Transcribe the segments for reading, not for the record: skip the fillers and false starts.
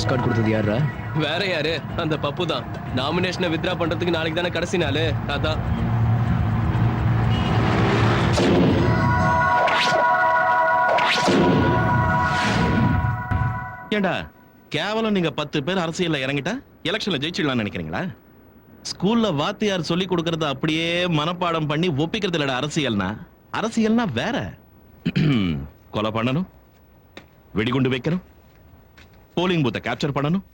Post card கொடுத்தது யாரா? வேற யாரு? அந்த பப்பு தான். நாமினேஷனை வித்ரா பண்றதுக்கு நாளைக்கு தானே கடைசி நாள். அதான். ஏண்டா கேவலம் நீங்க 10 பேர் அரசியல்ல இறங்கிட்டா எலெக்ஷன்ல ஜெயிச்சிடலாம்னு நினைக்கிறீங்களா? ஸ்கூல்ல வாத்தியார் சொல்லி கொடுக்கறத அப்படியே மனப்பாடம் பண்ணி ஒப்பிக்கிறது இல்லடா அரசியல்னா. அரசியல்னா வேற. கொலை பண்ணணும், வெடிகுண்டு வைக்கணும், போலிங் பூத்தை கேப்சர் பண்ணணும்,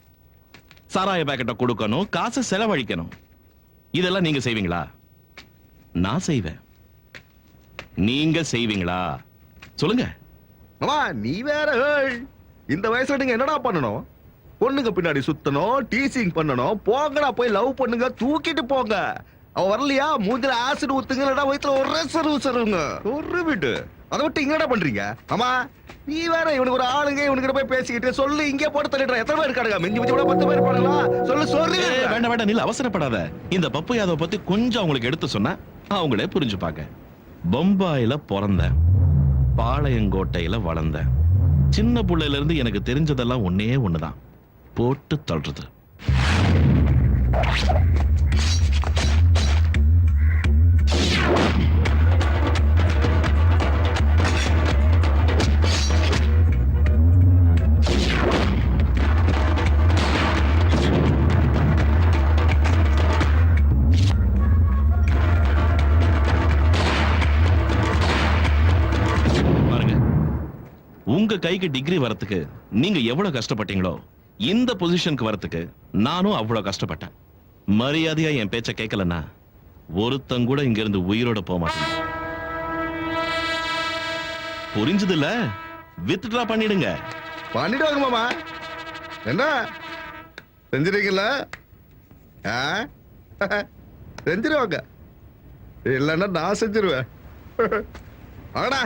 சாராய பாக்கெட்டை கொடுக்கணும், காசை செலவழிக்கணும். இதெல்லாம் நீங்க செய்வீங்களா? நான் செய்வேன். நீங்க செய்வீங்களா? சொல்லுங்க. மாமா நீ வேற இந்த வயசுல நீங்க என்னடா பண்ணணும்? பொண்ணுங்க பின்னாடி சுத்தணும், டீசிங் பண்ணணும். போங்கடா போய் லவ் பண்ணுங்க, தூக்கிட்டு போங்க. அவ வரலையா மூஞ்சில ஆசிட் ஊத்துங்க, இல்லடா வயித்துல ஒரே சருங்க ஒரு வீட்டு. அதை விட்டு இங்கடா பண்றீங்க? ஆமா நீ வேற இவனுக்கு ஒரு ஆளுங்க இவனுக்கு போய் பேசிக்கிட்டு சொல்லு. இங்கே போட்டு தள்ளிடுற. எத்தனை பேர் இருக்காங்க? மிஞ்சி மிஞ்சி கூட 10 பேர் இருப்பாங்களா? சொல்லு சொல்லு. வேண்டாம் வேண்டாம், நீ அவசரப்படாத. இந்த பப்பு யாதவ பத்தி கொஞ்சம் அவங்களுக்கு எடுத்து சொன்னா அவங்களே புரிஞ்சுப்பாங்க. பம்பாயில பிறந்தேன், பாளையங்கோட்டையில வளர்ந்தேன். சின்ன புள்ளையில இருந்து எனக்கு தெரிஞ்சதெல்லாம் ஒன்னே ஒண்ணுதான், போட்டு தள்ளுறது. உங்க கைக்கு டிகிரி வரதுக்கு நீங்க எவ்வளவு கஷ்டப்பட்டீங்களோ, இந்த பொசிஷனுக்கு வரதுக்கு நானும் அவ்வளவு கஷ்டப்பட்டேன். மரியாதையா என் பேச்ச கேட்கலன்னா ஒருத்தங்க கூட இங்க இருந்து உயிரோட போக மாட்டேன். புரிஞ்சது இல்ல? வித்ட்ரா பண்ணிடுங்க. பண்ணிடுவாங்க மாமா. என்ன செஞ்சிருக்கீங்களா? செஞ்சிருவாங்க. இல்லைன்னா நான் செஞ்சிருவேன். வாடா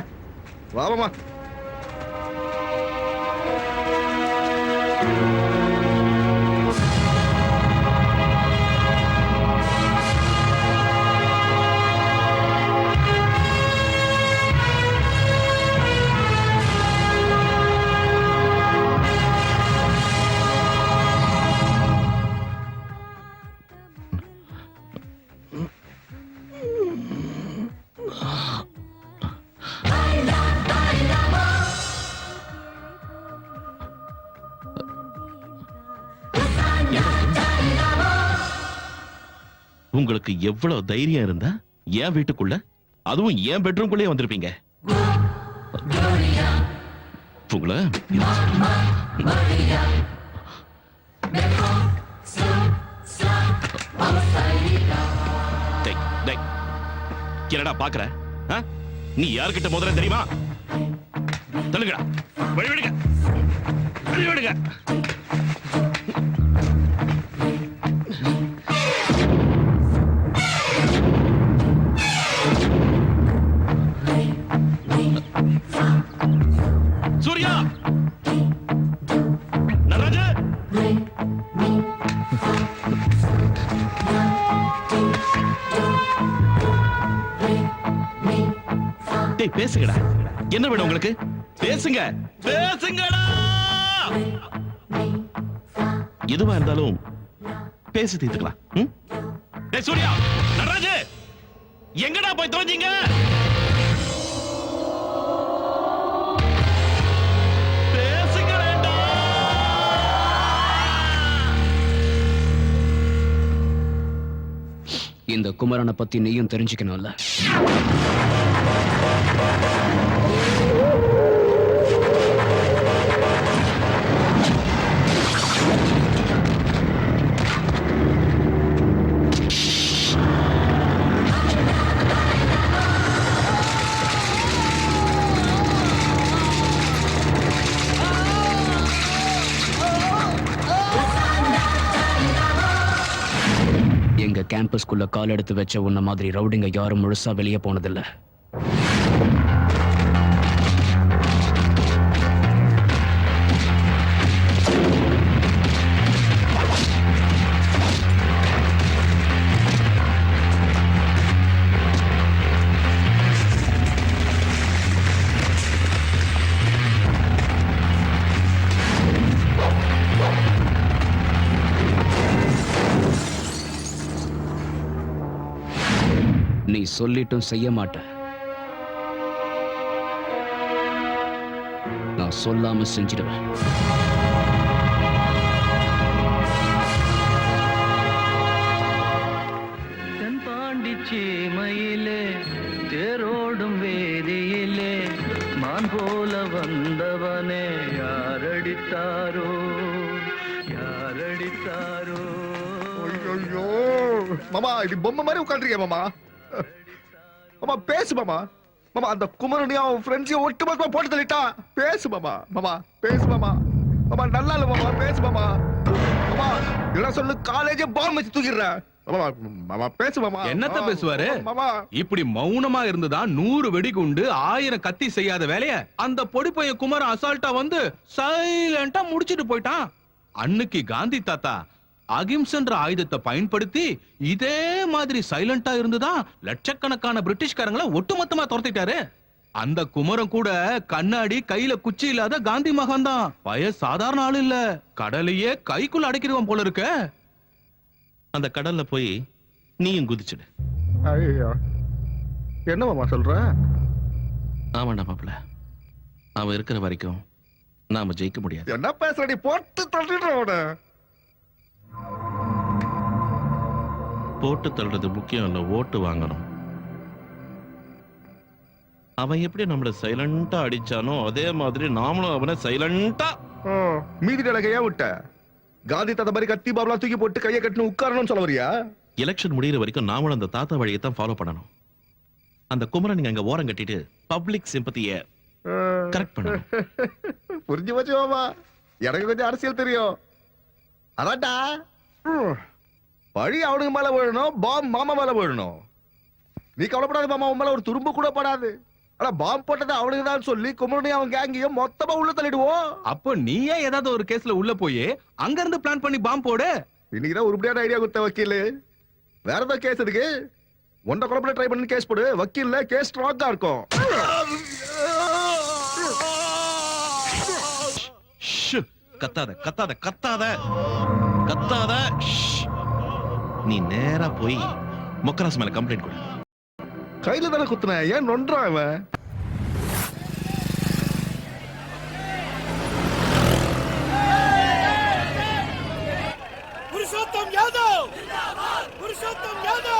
வாமா. உங்களுக்கு எவ்வளவு தைரியம் இருந்தா என் வீட்டுக்குள்ள, அதுவும் என் பெட்ரூம்குள்ளே வந்திருப்பீங்க? உங்களை என்னடா பாக்குற? நீ யார்கிட்ட முதல்ல தெரியுமா? தள்ளுங்கடா, வழிவிடுங்க, வழிவிடுங்க. சூர்யா, நடராஜ, டேய் பேசுங்கடா. என்ன வேணும் உங்களுக்கு? பேசுங்க, பேசுங்கடா. எதுவா இருந்தாலும் பேசி தீர்த்துக்கலாம். டேய் சூர்யா, நடராஜ, எங்கடா போய் தொலைஞ்சீங்க? இந்த குமரனை பத்தி நீயும் தெரிஞ்சுக்கணும்ல. எங்க கேம்பஸ்குள்ள கால் எடுத்து வச்ச உன்ன மாதிரி ரவுடிங்க யாரும் முழுசா வெளியே போனதில்லை. நீ சொல்லிட்டும் செய்ய மாட்ட. நான் சொல்லாம செஞ்சிடுவேன். சீமையிலே தேரோடும் வேதியிலே மான் போல வந்தவனே யாரடித்தாரோ யாரடித்தாரோ. ஐயோ மாமா, இது பொம்மை மாதிரி உட்காந்துருக்கேன் மாமா. மாமா பேசு மாமா. மாமா அந்த குமரனையும் அவன் ஃப்ரெண்ட்ஸையும் ஒட்டுமொத்தமா போட்டு தள்ளிட்டான். பேசு மாமா. மாமா பேசு மாமா. மாமா நல்லா இல்ல மாமா, பேசு மாமா. மாமா என்ன சொல்லு, காலேஜே பாம்பு வச்சு தூக்கிடுறேன். மாமா பேசு மாமா. என்னத்த பேசுவாரு? மாமா இப்படி மௌனமா இருந்துதான் 100 வெடிகுண்டு 1000 கத்தி செய்யாத வேலைய அந்த பொடி பையன் குமார அசால்ட்டா வந்து சைலண்டா முடிச்சிட்டு போயிட்டான். அன்னைக்கு காந்தி தாத்தா அகிம்சன்ற ஆயுதத்தை பயன்படுத்தி இதே மாதிரி சைலண்டா இருந்துதான் லட்சக்கணக்கான பிரிட்டிஷ்காரங்களை ஒட்டுமொத்தமா துரத்திட்டாரு. அந்த குமரன் கூட கண்ணாடி கையில குச்சி இல்லாத காந்தி மகன் தான். பய சாதாரண ஆளு இல்ல, கடலையே கைக்குள்ள அடைக்கிறவன் போல இருக்க. அந்த கடல்ல போய் நீயும் குதிச்சுடு. ஐயோ என்ன மாமா சொல்ற? ஆமாண்டா மாப்பிள்ள, அவன் இருக்கிற வரைக்கும் நாம ஜெயிக்க முடியாது. என்ன பேசுற நீ? போட்டு தள்ளிடுற. போட்டு தள்ளுறது முக்கியம் இல்ல, ஓட்டு வாங்கணும். அவன் எப்படி நம்மள சைலண்டா அடிச்சானோ அதே மாதிரி நாமளும் அவனை சைலண்டா. மீதி கையா விட்ட காந்தி தாத்தா மாதிரி கத்தி பாபலாம் தூக்கி போட்டு கையை கட்டணும் உட்காரணும்னு சொல்ல வரியா? எலெக்ஷன் முடியிற வரைக்கும் நாமளும் அந்த தாத்தா வழியை தான் ஃபாலோ பண்ணணும். அந்த குமரன் நீங்க அங்க ஓரம் கட்டிட்டு பப்ளிக் சிம்பத்திய கரெக்ட் பண்ணணும். புரிஞ்சு போச்சு மாமா, எனக்கு கொஞ்சம் அரசியல் தெரியும். அதான்டா பழி அவனுக்கு மேல விழணும், பாம் மாமா மேல விழணும். நீ கவலைப்படாது மாமா, உன் மேல ஒரு துரும்பு கூட படாது. ஆனா பாம் போட்டது அவனுக்கு தான் சொல்லி குமரனையும் அவன் கேங்கையும் மொத்தமா உள்ள தள்ளிடுவோம். அப்போ நீயே ஏதாவது ஒரு கேஸ்ல உள்ள போய் அங்க இருந்து பிளான் பண்ணி பாம்பு போடு. இன்னைக்குதான் உருப்படியான ஐடியா கொடுத்த வக்கீல். வேற ஏதாவது கேஸ் இருக்கு, ஒன்றை குழப்பம் ட்ரை பண்ணி கேஸ் போடு. வக்கீல்ல கேஸ் ஸ்ட்ராங்கா இருக்கும். கத்தாத கத்தாத கத்தாத கத்தாத. நீ நேரா போய் மொக்கராஸ் மேல கம்ப்ளைண்ட் கொடு. கையில தானே குத்துன, ஏன் நொன்றான் அவன்? पुरुषोत्तम यादव, पुरुषोत्तम यादव।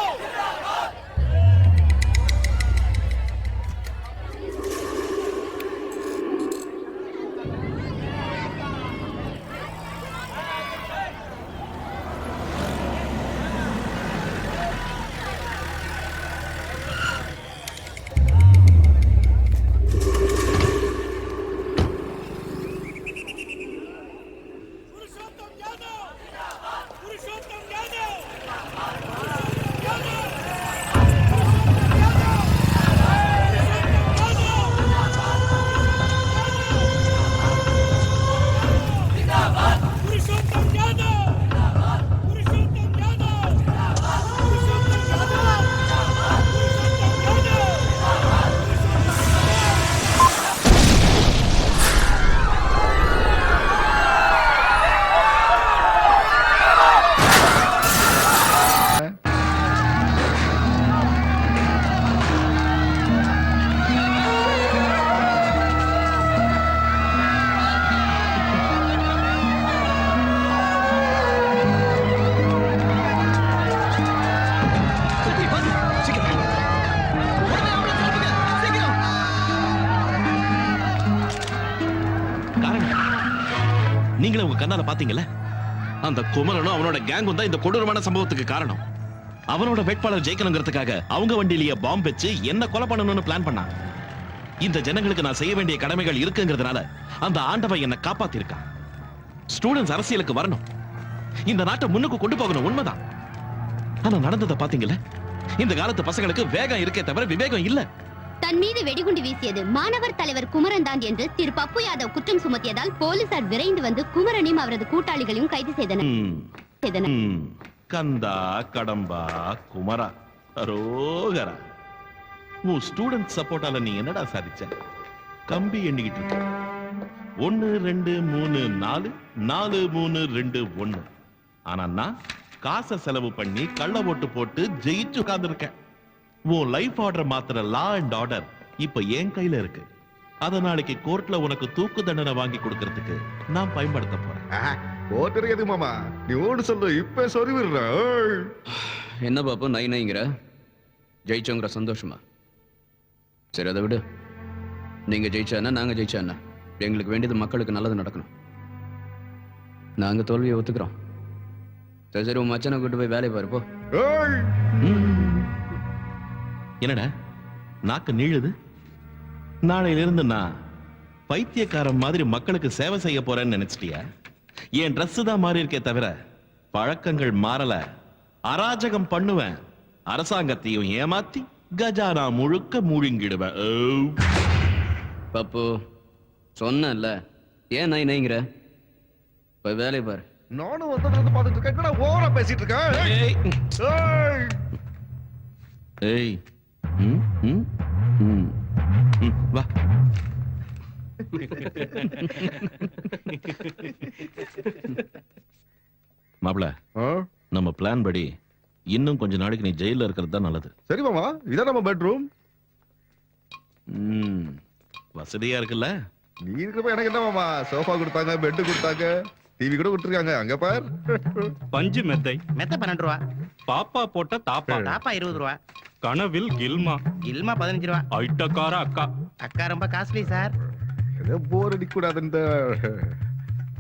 நீங்களே உங்க கண்ணால பாத்தீங்கல்ல, அந்த குமரனும் அவனோட கேங்கும் தான் இந்த கொடூரமான சம்பவத்துக்கு காரணம். அவனோட வேட்பாளர் ஜெயிக்கணுங்கிறதுக்காக அவங்க வண்டியிலேயே பாம்பு வச்சு என்ன கொலை பண்ணணும்னு பிளான் பண்ணான். இந்த ஜனங்களுக்கு நான் செய்ய வேண்டிய கடமைகள் இருக்குங்கிறதுனால அந்த ஆண்டவன் என்ன காப்பாத்திருக்கான். ஸ்டூடெண்ட்ஸ் அரசியலுக்கு வரணும், இந்த நாட்டை முன்னுக்கு கொண்டு போகணும், உண்மைதான். ஆனா நடந்ததை பாத்தீங்கல்ல, இந்த காலத்து பசங்களுக்கு வேகம் இருக்கே தவிர விவேகம் இல்ல. தன் மீது வெடிகுண்டு வீசியது மாணவர் தலைவர் குமரன் தான் என்று திரு பப்பு யாதவ் குற்றம் சுமத்தியதால் போலீசார் விரைந்து வந்து குமரனையும் அவரது கூட்டாளிகளையும் கைது செய்தனர். கந்தா கடம்பா குமரா அரோகரா, உன் ஸ்டூடெண்ட் சப்போர்ட்டால நீ என்னடா சாதிச்ச? கம்பி எண்ணிக்கிட்டு இருக்க. 1 2 3 4 4 3 2 1. ஆனா நான் காசை செலவு பண்ணி கள்ள ஓட்டு போட்டு ஜெயிச்சு உட்கார்ந்து இருக்கேன். உன் லைஃப் ஆர்டர் மாத்திர லா அண்ட் ஆர்டர் இப்ப என் கையில இருக்கு. அத நாளைக்கு கோர்ட்ல உனக்கு தூக்கு தண்டனை வாங்கி கொடுக்கறதுக்கு நான் பயன்படுத்த போறேன். கோட்டரி எது மாமா, நீ ஓடு சொல்லு, இப்ப சொல்லி விடுறேன். என்ன பாப்பு நை நைங்கிற? ஜெயிச்சோங்கிற சந்தோஷமா? சரி அதை விடு. நீங்க ஜெயிச்சா என்ன, நாங்க ஜெயிச்சா என்ன? எங்களுக்கு வேண்டியது மக்களுக்கு நல்லது நடக்கணும். நாங்க தோல்வியை ஒத்துக்கிறோம். சரி சரி, உன் மச்சனை கூட்டு போய் வேலையை பாரு போ. என்னடா நாக்கு நீழுது? நாளையில இருந்து நான் பைத்தியக்காரன் மாதிரி மக்களுக்கு சேவை செய்ய போறேன்னு நினைச்சிட்டியா? என் Dress தான் மாறி இருக்கே தவிர பழக்கங்கள் மாறல. அராஜகம் பண்ணுவேன், அரசாங்கத்தையும் ஏமாத்தி கஜானா முழுக்க மூழ்கிடுவேன். பப்பு சொன்னல, ஏன் நை நைங்கிற? போய் வேலையை பாரு. நானும் வந்ததுல இருந்து பாத்துட்டு இருக்கேன், என்னடா ஓவரா பேசிட்டு இருக்கேன்? ஏய். ஏய். ஏய். ம், ம், ம். ம், வா. மாப்ள, ஆ? நம்ம பிளான் படி இன்னும் கொஞ்ச நாளைக்கு நீ ஜெயில இருக்கிறது தான் நல்லது. சரி மாமா, இதான் நம்ம பெட்ரூம். வசதியா இருக்குல்ல? நீ இருக்கிறப்ப எனக்கு என்ன மாமா, சோஃபா கொடுத்தாங்க, பெட் கொடுத்தாங்க, டிவி கூட கொடுத்துருக்காங்க. அங்க பார். பஞ்சு மெத்தை மெத்த 12 ரூபா, பாப்பா போட்ட தாப்பா தாப்பா 20 ரூபா, கனவில் கில்மா இல்மா 15 ரூபா. ஐட்டக்கார அக்கா அக்கா ரொம்ப காஸ்ட்லி சார். ஏதோ போர் அடிக்க கூடாதுன்னு.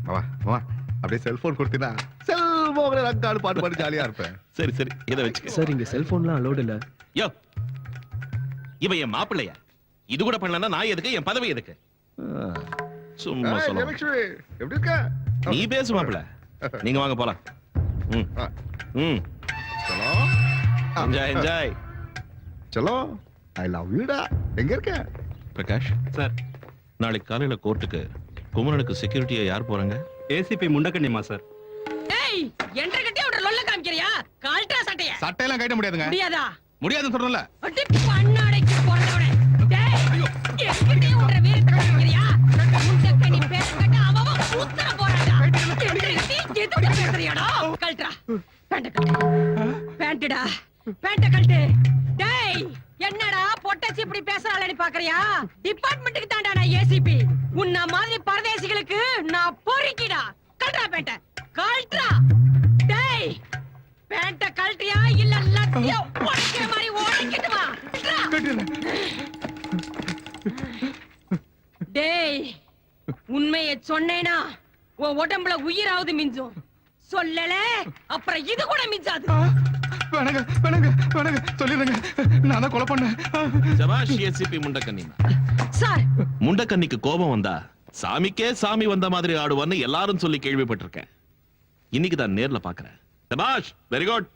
மாமா மாமா, அப்படியே செல்போன் கொடுத்தீங்கன்னா செல்போன்ல அக்காடு பாட்டு பாடி ஜாலியா இருப்பேன். சரி சரி, இதை வச்சுக்க. சார் இங்க செல்போன்லாம் அலோட் இல்ல. யோ, இவன் என் மாப்பிள்ளையா? இது கூட பண்ணலன்னா நான் எதுக்கு, என் பதவி எதுக்கு? சும்மா ஏய், சொல்ல. ஜெயலட்சுமி, எப்படி இருக்க? நீ பேசு மாப்பிள்ள. நீங்க வாங்க போலாம். ம், ம். சலோ. Enjoy enjoy. சலோ, ஐ லவ் யூடா. எங்க இருக்க? பிரகாஷ் சார், நாளைக்கு காலையில கோர்ட்டுக்கு குமரனுக்கு செக்யூரிட்டியா யார் போறாங்க? ஏசிபி முண்டக்கண்ணிமா சார். ஏய் என்ற கட்டி அவட லொல்ல காமிக்கறியா? கால்டா சட்டைய. சட்டையெல்லாம் கட்ட முடியாதுங்க. முடியாதா? முடியாதுன்னு சொல்றல. அடி பண்ணாடைக்கு போறவனே. டேய் என்கிட்ட உன்ற வீரத்தை காமிக்கறியா? முண்டக்க நீ பேசட்ட அவவ உத்தர போறாடா. எதுக்கு எதுக்கு பேசுறியாடா? கல்ட்ரா. பேண்ட் கட்டு. பேண்ட்டடா. பேண்ட்ட கட்டு. டேய் என்னடா பொட்டச்சி இப்படி பேசறாளேன்னு பாக்கறியா? டிபார்ட்மென்ட்க்கு தான்டா நான் ஏசிபி. உன்ன மாதிரி பரதேசிகளுக்கு நான் பொறுக்கிடா. கல்ட்ரா பேண்ட்ட. கல்ட்ரா. டேய் பேண்ட்ட கல்ட்ரியா இல்ல லத்திய ஒட்டே மாதிரி ஓடிக்கிட்டுமா? டேய் உண்மையை சொன்னேனா உன் உடம்புல உயிராவது மிஞ்சும். சொல்லல அப்புறம் இது கூட மிஞ்சாது. வேணாங்க வேணாங்க வேணாங்க, சொல்லிடுங்க. நான் தான் கொலை பண்ணேன். சபாஷ் ஏசிபி முண்டக்கண்ணி. சார் முண்டக்கண்ணிக்கு கோபம் வந்தா சாமிக்கே சாமி வந்த மாதிரி ஆடுவான்னு எல்லாரும் சொல்லி கேள்விப்பட்டிருக்கேன். இன்னைக்கு தான் நேர்ல பாக்குறேன். சபாஷ், வெரி குட்.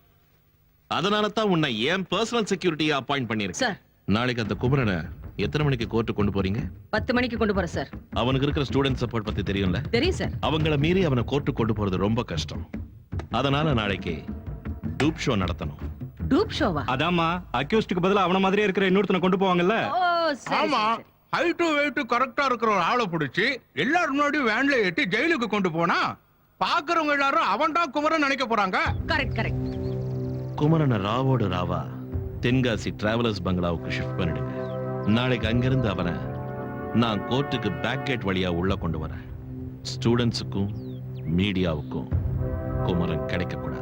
அதனால தான் உன்னை ஏன் பர்சனல் செக்யூரிட்டியா அப்பாயிண்ட் பண்ணிருக்கேன். சார் நாளைக்கு அந்த குமரனை எத்தனை மணிக்கு கோர்ட்டு கொண்டு போறீங்க? 10 மணிக்கு கொண்டு போறேன் சார். அவனுக்கு இருக்கிற ஸ்டூடெண்ட் சப்போர்ட் பத்தி தெரியும்ல? தெரியும் சார். அவங்கள மீறி அவனை கோர்ட்டு கொண்டு போறது ரொம்ப கஷ்டம். அதனால நாளைக்கு டூப் ஷோ நடத்தணும். டூப் ஷோவா? அதாம்மா, அக்யூஸ்டுக்கு பதிலா அவன மாதிரியே இருக்கிற இன்னொருத்தனை கொண்டு போவாங்கல்ல. ஓ சரி. ஆமா, சரி. ஹைட்டு வெயிட் கரெக்டா இருக்கிற ஒரு ஆளை பிடிச்சி எல்லாரும் முன்னாடி வேன்ல ஏற்றி ஜெயிலுக்கு கொண்டு போனா பாக்குறவங்க எல்லாரும் அவன் தான் குமரன் நினைக்க போறாங்க. Correct correct. குமரனை ராவோடு ராவா தென்காசி டிராவலர்ஸ் பங்களாவுக்கு ஷிஃப்ட் பண்ணிடுங்க. நாளைக்கு அங்கிருந்து அவனை நான் கோர்ட்டுக்கு பேக் கேட் வழியா உள்ள கொண்டு வரேன். ஸ்டூடெண்ட்ஸுக்கும் மீடியாவுக்கும் குமரன் கிடைக்க கூடாது.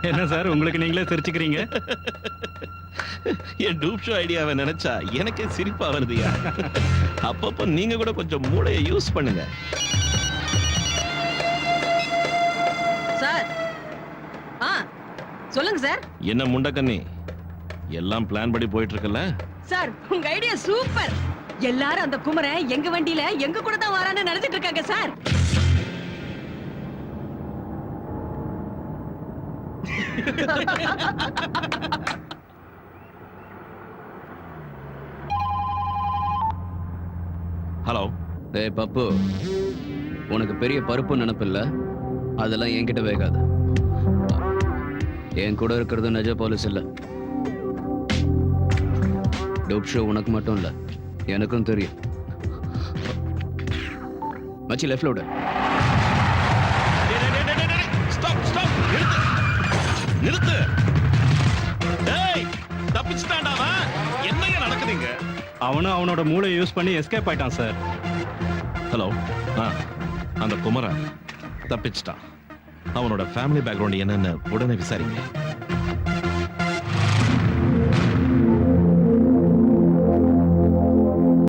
என்ன சார், உங்களுக்கு நீங்களே சிரிச்சுக்கிறீங்க? என் டூப் ஷோ ஐடியாவை நினைச்சா எனக்கே சிரிப்பா வருதுயா. அப்பப்போ நீங்க கூட கொஞ்சம் மூளையை யூஸ் பண்ணுங்க. சார் சொல்லுங்க சார். என்ன முண்டக்கண்ணி, எல்லாம் பிளான் படி போயிட்டு இருக்குல்ல? சார் உங்க ஐடியா சூப்பர். எல்லாரும் அந்த குமரன் எங்க வண்டியில எங்க கூட தான் வரான்னு நினைச்சிட்டு இருக்காங்க சார். ஹலோ. டேய் பப்பு, உனக்கு பெரிய பருப்பு நினைப்பில்ல, அதெல்லாம் என்கிட்ட வேகாது. என் கூட இருக்கிறது நிஜ போலீஸ் இல்ல. டோப் ஷோ உனக்கு மட்டும் இல்ல, எனக்கும் தெரியும். மச்சி லெஃப்ட்ல விடு. ஸ்டாப் ஸ்டாப் நிறுத்து. டேய் தப்பிச்சிட்டான்டா அவன். என்னங்க நடக்குதுங்க? அவனும் அவனோட மூளை யூஸ் பண்ணி எஸ்கேப் ஆயிட்டான் சார். ஹலோ, அந்த குமரன் தப்பிச்சிட்டான். அவனோட ஃபேமிலி பேக்ரவுண்ட் என்னன்னு உடனே விசாரிங்க.